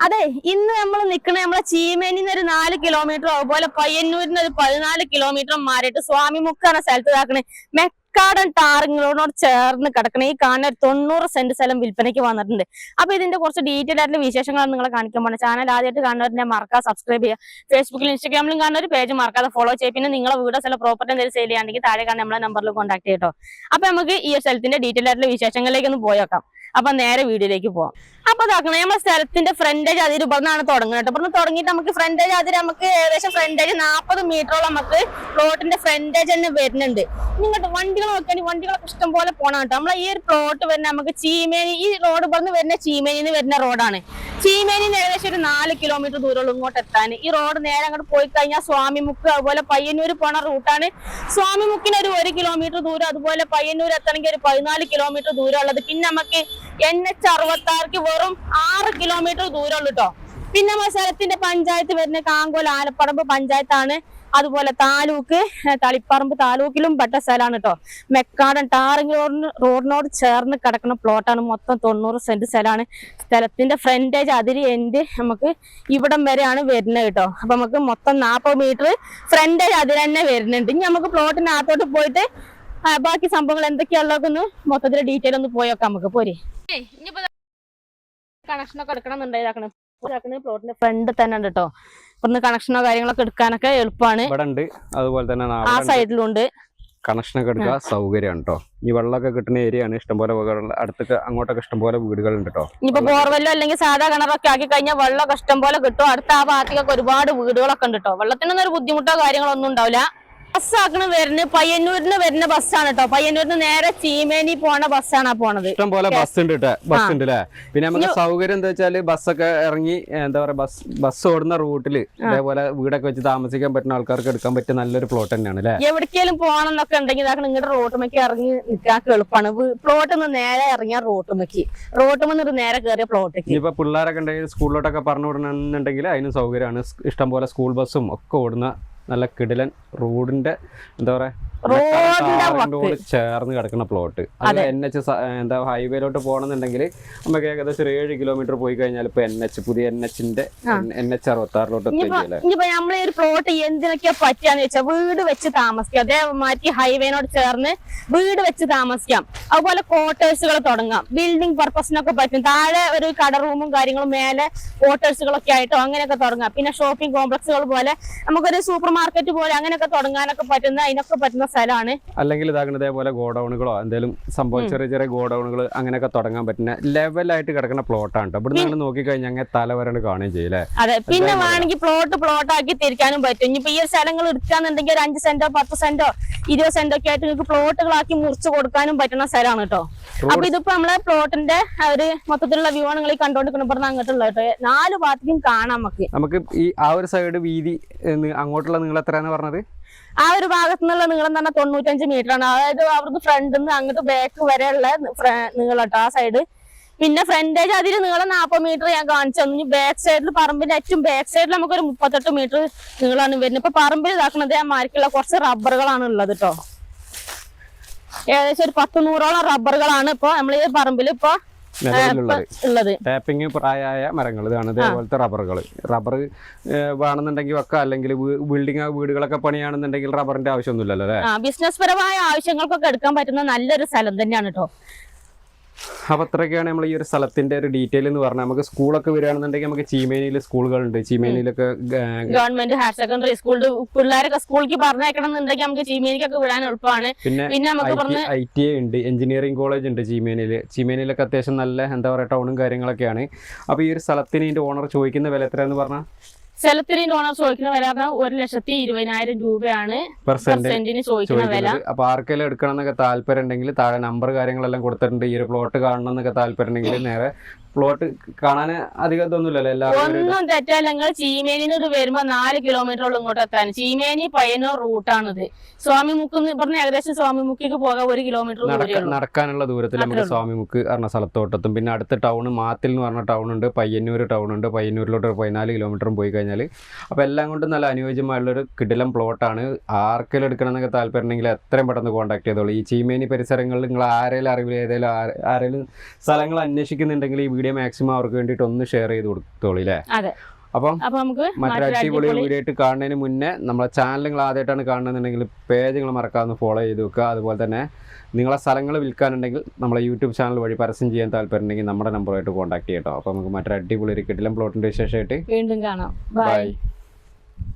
അതെ, ഇന്ന് നമ്മൾ നിൽക്കണ നമ്മളെ ചീമേനിന്ന് ഒരു 4 കിലോമീറ്റർ അതുപോലെ പയ്യന്നൂരിന്ന് ഒരു 14 കിലോമീറ്റർ മാറിയിട്ട് സ്വാമിമുക്ക് എന്ന സ്ഥലത്ത് ഇതാക്കണേ മെക്കാടൻ ടാറിങ്ങളോട് ചേർന്ന് കിടക്കണ ഈ കാണുന്ന ഒരു 90 സെന്റ് സ്ഥലം വിൽപ്പനയ്ക്ക് വന്നിട്ടുണ്ട്. അപ്പൊ ഇതിന്റെ കുറച്ച് ഡീറ്റെയിൽ ആയിട്ടുള്ള വിശേഷങ്ങളാണ് നിങ്ങളെ കാണിക്കാൻ പോകുന്നത്. ചാനൽ ആദ്യമായിട്ട് കാണുന്നവരെ മറക്കാതെ സബ്സ്ക്രൈബ് ചെയ്യുക. ഫേസ്ബുക്കിലും ഇൻസ്റ്റാഗ്രാമിലും കാണുന്ന ഒരു പേജ് മറക്കാതെ ഫോളോ ചെയ്യുക. പിന്നെ നിങ്ങളെ വീട് സ്ഥലം പ്രോപ്പർട്ടി എന്തെങ്കിലും സെയിൽ ചെയ്യാണെങ്കിൽ താഴെ കാണുന്ന നമ്മളെ നമ്പറിൽ കോൺടാക്ട് ചെയ്യട്ടോ. അപ്പൊ നമുക്ക് ഈ സ്ഥലത്തിന്റെ ഡീറ്റെയിൽ ആയിട്ടുള്ള വിശേഷങ്ങളിലേക്ക് ഒന്ന് പോയേക്കാം. അപ്പൊ നേരെ വീഡിയോയിലേക്ക് പോവാം. അപ്പൊ ഇതാക്കണേ നമ്മുടെ സ്ഥലത്തിന്റെ ഫ്രണ്ടേജ് അതിര് ഇവിടുന്നാണ് തുടങ്ങുന്നത്. ഇവിടുന്ന് തുടങ്ങിയിട്ട് നമുക്ക് ഫ്രണ്ടേജ് അതിര് നമുക്ക് ഏകദേശം ഫ്രണ്ടേജ് 40 മീറ്ററോളം നമുക്ക് പ്ലോട്ടിന്റെ ഫ്രണ്ടേജ് തന്നെ വരുന്നുണ്ട്. ഇങ്ങോട്ട് വണ്ടികൾ നോക്കുകയാണെങ്കിൽ വണ്ടികളൊക്കെ ഇഷ്ടം പോലെ പോകണം കേട്ടോ. നമ്മളെ ഈ ഒരു പ്ലോട്ട് വരുന്ന നമുക്ക് ചീമേനി, ഈ റോഡ് ഇവിടുന്ന് വരുന്ന ചീമേനിന്ന് വരുന്ന റോഡാണ്. ചീമേനിന്ന് ഏകദേശം ഒരു 4 കിലോമീറ്റർ ദൂരമുള്ളൂ ഇങ്ങോട്ട് എത്താൻ. ഈ റോഡ് നേരെ അങ്ങോട്ട് പോയി കഴിഞ്ഞാൽ സ്വാമിമുക്ക് അതുപോലെ പയ്യന്നൂർ പോണ റൂട്ടാണ്. സ്വാമിമുക്കിന് ഒരു 1 കിലോമീറ്റർ ദൂരം, അതുപോലെ പയ്യന്നൂർ എത്തണമെങ്കിൽ ഒരു 14 കിലോമീറ്റർ ദൂരം ഉള്ളത്. പിന്നെ നമുക്ക് NH66 വെറും 6 കിലോമീറ്റർ ദൂരമുള്ളൂ കേട്ടോ. പിന്നെ നമ്മുടെ സ്ഥലത്തിന്റെ പഞ്ചായത്ത് വരുന്ന കാങ്കോൽ ആലപ്പറമ്പ് പഞ്ചായത്താണ്. അതുപോലെ താലൂക്ക് തളിപ്പറമ്പ് താലൂക്കിലും പെട്ട സ്ഥലമാണ് കേട്ടോ. മെക്കാടൻ ടാറിംഗ് റോഡിനോട് ചേർന്ന് കിടക്കുന്ന പ്ലോട്ടാണ്. മൊത്തം 90 സെന്റ് സ്ഥലമാണ്. സ്ഥലത്തിന്റെ ഫ്രണ്ടേജ് അതിര് എൻഡ് നമുക്ക് ഇവിടം വരെയാണ് വരുന്നത് കേട്ടോ. അപ്പൊ നമുക്ക് മൊത്തം 40 മീറ്റർ ഫ്രണ്ടേജ് അതിര് തന്നെ വരുന്നുണ്ട്. ഇനി നമുക്ക് പ്ലോട്ടിനകത്തോട്ട് പോയിട്ട് ബാക്കി സംഭവങ്ങൾ എന്തൊക്കെയുള്ളതൊന്ന് മൊത്തത്തിൽ ഡീറ്റെയിൽ ഒന്ന് പോയൊക്കെ നമുക്ക് പോരെ. ഇനിയിപ്പോ കണക്ഷനൊക്കെ എടുക്കണമെന്നുണ്ടായിരുന്നു. പ്ലോട്ടിന്റെ ഫ്രണ്ട് തന്നെ ഉണ്ട് കേട്ടോ. ഇപ്പൊ കണക്ഷനോ കാര്യങ്ങളൊക്കെ എടുക്കാനൊക്കെ എളുപ്പമാണ്. അതുപോലെ തന്നെ ആ സൈഡിലുണ്ട് കണക്ഷനൊക്കെ എടുക്കാൻ സൗകര്യമാണ് കേട്ടോ. ഈ വെള്ളമൊക്കെ കിട്ടുന്ന ഏരിയ ആണ്. ഇഷ്ടംപോലെ അടുത്തൊക്കെ അങ്ങോട്ടൊക്കെ ഇഷ്ടംപോലെ വീടുകളുണ്ട് കേട്ടോ. ഇനിയിപ്പോ ബോർവെല്ലോ അല്ലെങ്കിൽ സാധാ കിണറൊക്കെ ആക്കി കഴിഞ്ഞാൽ വെള്ളമൊക്കെ ഇഷ്ടം പോലെ കിട്ടും. അടുത്ത ആ ഭാഗത്തേക്കൊക്കെ ഒരുപാട് വീടുകളൊക്കെ ഉണ്ട് കേട്ടോ. വെള്ളത്തിനൊന്നും ഒരു ബുദ്ധിമുട്ടോ കാര്യങ്ങളോ ഒന്നും ഉണ്ടാവില്ല. ബസ്സാക്കണ വരുന്നത് പയ്യന്നൂരിന് വരുന്ന ബസ്സാണ് കേട്ടോ. പയ്യന്നൂരിന് നേരെ ചീമേനി പോണ ബസ്സാണ് പോണത്. ഇഷ്ടം പോലെ ബസ് ഉണ്ട് ബസ് ഉണ്ട് അല്ലേ. പിന്നെ നമുക്ക് സൗകര്യം എന്താ വെച്ചാല് ബസ്സൊക്കെ ഇറങ്ങി എന്താ പറയാ ബസ് ഓടുന്ന റൂട്ടില് അതേപോലെ വീടൊക്കെ വെച്ച് താമസിക്കാൻ പറ്റുന്ന ആൾക്കാർക്ക് എടുക്കാൻ പറ്റിയ നല്ലൊരു പ്ലോട്ട് തന്നെയാണ് അല്ലെ. എവിടേക്കെങ്കിലും പോകണം എന്നൊക്കെ ഉണ്ടെങ്കിൽ ഇതാക്കണം നിങ്ങളുടെ റോട്ടുമേക്ക് ഇറങ്ങി നിൽക്കാൻ എളുപ്പമാണ്. പ്ലോട്ടിൽ നിന്ന് നേരെ ഇറങ്ങിയ റോട്ടുമെന്ന് നേരെ കയറിയ പ്ലോട്ടേക്ക്. ഇപ്പൊ പിള്ളേരൊക്കെ ഉണ്ടെങ്കിൽ സ്കൂളിലോട്ടൊക്കെ പറഞ്ഞു വിടണമെന്നുണ്ടെങ്കിൽ അതിനും സൗകര്യമാണ്. ഇഷ്ടം പോലെ സ്കൂൾ ബസ്സും ഒക്കെ ഓടുന്ന നല്ല കിടിലൻ റോഡിന്റെ എന്താ പറയാ ചേർന്ന് കിടക്കുന്ന പ്ലോട്ട്. അത് NH എന്താ ഹൈവേയിലോട്ട് പോകണമെന്നുണ്ടെങ്കിൽ നമുക്ക് ഏകദേശം 7 കിലോമീറ്റർ പോയി കഴിഞ്ഞാൽ ഇപ്പൊ പുതിയ NH66 ഇനിയിപ്പോ നമ്മളെ ഒരു പ്ലോട്ട് എന്തിനൊക്കെ പറ്റാന്ന് വെച്ചാൽ വീട് വെച്ച് താമസിക്കാം. അതേമാറ്റി ഹൈവേനോട് ചേർന്ന് വീട് വെച്ച് താമസിക്കാം. അതുപോലെ ക്വാർട്ടേഴ്സുകൾ തുടങ്ങാം. ബിൽഡിംഗ് പർപ്പസിനൊക്കെ പറ്റും. താഴെ ഒരു കട റൂമും കാര്യങ്ങളും, മേലെ ക്വാർട്ടേഴ്സുകളൊക്കെ ആയിട്ടോ അങ്ങനെയൊക്കെ തുടങ്ങാം. പിന്നെ ഷോപ്പിംഗ് കോംപ്ലക്സുകൾ പോലെ നമുക്കൊരു സൂപ്പർ മാർക്കറ്റ് പോലെ അങ്ങനെയൊക്കെ തുടങ്ങാനൊക്കെ പറ്റുന്ന അതിനൊക്കെ പറ്റുന്ന സ്ഥലമാണ്. അല്ലെങ്കിൽ ഇതാകുന്ന ഇതേപോലെ ഗോഡൌണുകളോ എന്തെങ്കിലും സംഭവം ചെറിയ ചെറിയ ഗോഡൌണുകൾ അങ്ങനെയൊക്കെ തുടങ്ങാൻ പറ്റുന്ന ലെവലായിട്ട് കിടക്കുന്ന പ്ലോട്ടാണ്. ഇവിടെ നിന്ന് നോക്കിക്കഴിഞ്ഞാൽ അങ്ങനെ തലവരണ് കാണുകയും ചെയ്യില്ലേ. അതെ, പിന്നെ വേണമെങ്കിൽ പ്ലോട്ടാക്കി തിരിക്കാനും പറ്റും. ഇനിയിപ്പോ ഈ സ്ഥലങ്ങൾ എടുക്കാന്നുണ്ടെങ്കിൽ ഒരു 5 സെന്റോ 10 സെന്റോ 20 സെന്റോ ഒക്കെ ആയിട്ട് നിങ്ങൾക്ക് പ്ലോട്ടുകളാക്കി മുറിച്ച് കൊടുക്കാനും പറ്റുന്ന സ്ഥലമാണ് കേട്ടോ. അപ്പൊ ഇതിപ്പോ നമ്മളെ പ്ലോട്ടിന്റെ ഒരു മൊത്തത്തിലുള്ള വ്യൂ നിങ്ങൾ കണ്ടോണ്ടിരിക്കണം. പറഞ്ഞ അങ്ങോട്ടുള്ള കേട്ടോ 4 ഭാഗത്തേക്കും കാണാം. നമുക്ക് ഈ ആ ഒരു സൈഡ് വീതി അങ്ങോട്ടുള്ള നിങ്ങൾ എത്രയാന്ന് പറഞ്ഞത്? ആ ഒരു ഭാഗത്തു നിന്നുള്ള നീളം തന്നെ 95 മീറ്റർ ആണ്. അതായത് അവർക്ക് ഫ്രണ്ടിൽ നിന്ന് അങ്ങോട്ട് ബാക്ക് വരെയുള്ള നീളം കേട്ടോ ആ സൈഡ്. പിന്നെ ഫ്രണ്ടേജ് അതിന് നീളം 40 മീറ്റർ ഞാൻ കാണിച്ചു തന്നു. ബാക്ക് സൈഡിൽ പറമ്പിന്റെ ഏറ്റവും ബാക്ക് സൈഡിൽ നമുക്കൊരു 38 മീറ്റർ നീളമാണ് വരുന്നത്. ഇപ്പൊ പറമ്പിൽ ഇതാക്കുന്നത് ആ മാർക്കുള്ള കുറച്ച് റബ്ബറുകളാണ് ഉള്ളത് കേട്ടോ. ഏകദേശം ഒരു 10-100ഓളം റബ്ബറുകളാണ് ഇപ്പൊ നമ്മൾ ഈ പറമ്പിൽ ഇപ്പൊ ഉള്ളത്. ടാപ്പിംഗ് പ്രായമായ മരങ്ങൾ ഇതാണ്. ഇതേപോലത്തെ റബ്ബർ വേണമെന്നുണ്ടെങ്കിൽ വെക്കാം. അല്ലെങ്കിൽ വീടുകളൊക്കെ പണിയാണെന്നുണ്ടെങ്കിൽ റബ്ബറിന്റെ ആവശ്യമൊന്നുമില്ലല്ലോ അല്ലെ. ബിസിനസ് പരമായ ആവശ്യങ്ങൾക്കൊക്കെ എടുക്കാൻ പറ്റുന്ന നല്ലൊരു സ്ഥലം തന്നെയാണ് കേട്ടോ. അപ്പൊ അത്രയൊക്കെയാണ് നമ്മൾ ഈ ഒരു സ്ഥലത്തിന്റെ ഒരു ഡീറ്റെയിൽ എന്ന് പറഞ്ഞാൽ. നമുക്ക് സ്കൂളൊക്കെ വരികയാണെന്നുണ്ടെങ്കിൽ നമുക്ക് ചീമേനിയിൽ സ്കൂളുകളുണ്ട്. ചീമേനിയിലൊക്കെ ഗവൺമെന്റ് ഹയർ സെക്കൻഡറി സ്കൂൾ പിള്ളേരൊക്കെ സ്കൂളിലേക്ക് പറഞ്ഞേക്കണം എന്നുണ്ടെങ്കിൽ നമുക്ക് ചീമേനിക്കൊക്കെ വിടാൻ എളുപ്പമാണ്. പിന്നെ നമുക്ക് ITA ഉണ്ട്, എഞ്ചിനീയറിംഗ് കോളേജ് ഉണ്ട് ചീമേനിയിലൊക്കെ അത്യാവശ്യം നല്ല എന്താ പറയാ ടൗണും കാര്യങ്ങളൊക്കെയാണ്. അപ്പൊ ഈ ഒരു സ്ഥലത്തിന് ഇതിന്റെ ഓണർ ചോദിക്കുന്ന വില എത്രയാന്ന് പറഞ്ഞാൽ സ്ഥലത്തിന് ഓണർ ചോദിക്കുന്ന വില 1,20,000 രൂപയാണ് പെർസെന്റിന് ചോദിക്കുന്ന വില. അപ്പൊ ആർക്കെല്ലാം എടുക്കണം എന്നൊക്കെ താല്പര്യം ഉണ്ടെങ്കിൽ താഴെ നമ്പർ കാര്യങ്ങളെല്ലാം കൊടുത്തിട്ടുണ്ട്. ഈ ഒരു പ്ലോട്ട് കാണണം എന്നൊക്കെ താല്പര്യം ഉണ്ടെങ്കിൽ നേരെ പ്ലോട്ട് കാണാൻ അധികം ഇതൊന്നുമില്ലല്ലോ. ഒന്നും തെറ്റല്ല. നിങ്ങൾ ചീമേനിന്ന് ഇത് വരുമ്പോ 4 കിലോമീറ്ററോളം ഇങ്ങോട്ട് എത്താൻ. ചീമേനി പയ്യന്നൂർ റൂട്ടാണിത്. സ്വാമിമുക്ക് പറഞ്ഞ ഏകദേശം സ്വാമിമുക്കിക്ക് പോകാൻ 1 കിലോമീറ്റർ നടക്കാനുള്ള ദൂരത്തിൽ നമുക്ക് സ്വാമിമുക്ക് പറഞ്ഞ സ്ഥലത്തോട്ടെത്തും. പിന്നെ അടുത്ത ടൗൺ മാത്തിൽ എന്ന് പറഞ്ഞ ടൗൺ ഉണ്ട്, പയ്യന്നൂർ ടൗൺ ഉണ്ട്. പയ്യന്നൂരിലോട്ട് 14 കിലോമീറ്ററും പോയി കഴിഞ്ഞാൽ കഴിഞ്ഞാൽ. അപ്പോൾ എല്ലാം കൊണ്ടും നല്ല അനുയോജ്യമായുള്ളൊരു കിടിലം പ്ലോട്ടാണ്. ആർക്കെങ്കിലും എടുക്കണം എന്നൊക്കെ താല്പര്യം ഉണ്ടെങ്കിൽ എത്രയും പെട്ടെന്ന് കോൺടാക്ട് ചെയ്തോളൂ. ഈ ചീമേനി പരിസരങ്ങളിൽ നിങ്ങൾ ആരെങ്കിലും അറിവിൽ ഏതെങ്കിലും ആരെങ്കിലും സ്ഥലങ്ങൾ അന്വേഷിക്കുന്നുണ്ടെങ്കിൽ ഈ വീഡിയോ മാക്സിമം അവർക്ക് വേണ്ടിയിട്ട് ഒന്ന് ഷെയർ ചെയ്ത് കൊടുത്തോളൂ അല്ലേ? അതെ. അപ്പം നമുക്ക് മറ്റൊരു അടിപൊളി വീഡിയോ ആയിട്ട് കാണുന്നതിന് മുന്നേ നമ്മളെ ചാനൽ നിങ്ങൾ ആദ്യമായിട്ടാണ് കാണുന്നുണ്ടെങ്കിൽ പേജ് നിങ്ങൾ മറക്കാതെ ഫോളോ ചെയ്ത് വെക്കുക. അതുപോലെ തന്നെ നിങ്ങളെ സ്ഥലങ്ങൾ വിൽക്കാനുണ്ടെങ്കിൽ നമ്മളെ യൂട്യൂബ് ചാനൽ വഴി പരസ്യം ചെയ്യാൻ താല്പര്യം ഉണ്ടെങ്കിൽ നമ്മുടെ നമ്പറുമായിട്ട് കോൺടാക്ട് ചെയ്യട്ടോ. അപ്പോൾ നമുക്ക് മറ്റൊരു അടിപൊളി ഒരു കിടിലം പ്ലോട്ടിൻ്റെ വിശേഷമായിട്ട് വീണ്ടും കാണാം. ബൈ.